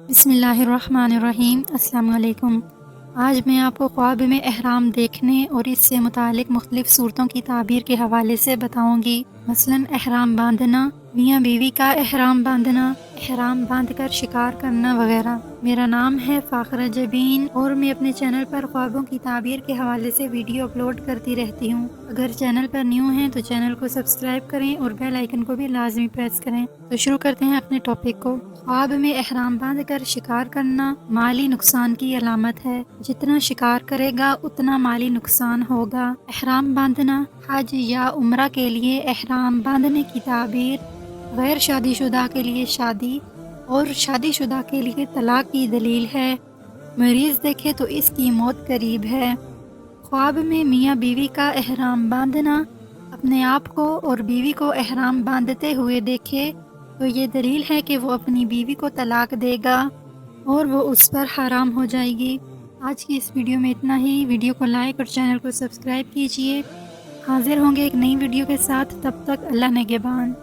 بسم اللہ الرحمن الرحیم۔ السلام علیکم۔ آج میں آپ کو خواب میں احرام دیکھنے اور اس سے متعلق مختلف صورتوں کی تعبیر کے حوالے سے بتاؤں گی۔ مثلاً احرام باندھنا، میاں بیوی کا احرام باندھنا، احرام باندھ کر شکار کرنا وغیرہ۔ میرا نام ہے فاخرہ جبین اور میں اپنے چینل پر خوابوں کی تعبیر کے حوالے سے ویڈیو اپلوڈ کرتی رہتی ہوں۔ اگر چینل پر نیو ہیں تو چینل کو سبسکرائب کریں اور بیل آئیکن کو بھی لازمی پریس کریں۔ تو شروع کرتے ہیں اپنے ٹاپک کو۔ خواب میں احرام باندھ کر شکار کرنا مالی نقصان کی علامت ہے۔ جتنا شکار کرے گا اتنا مالی نقصان ہوگا۔ احرام باندھنا، حج یا عمرہ کے لیے احرام باندھنے کی تعبیر غیر شادی شدہ کے لیے شادی اور شادی شدہ کے لیے طلاق کی دلیل ہے۔ مریض دیکھے تو اس کی موت قریب ہے۔ خواب میں میاں بیوی کا احرام باندھنا، اپنے آپ کو اور بیوی کو احرام باندھتے ہوئے دیکھے تو یہ دلیل ہے کہ وہ اپنی بیوی کو طلاق دے گا اور وہ اس پر حرام ہو جائے گی۔ آج کی اس ویڈیو میں اتنا ہی۔ ویڈیو کو لائک اور چینل کو سبسکرائب کیجیے۔ حاضر ہوں گے ایک نئی ویڈیو کے ساتھ، تب تک اللہ نگہبان۔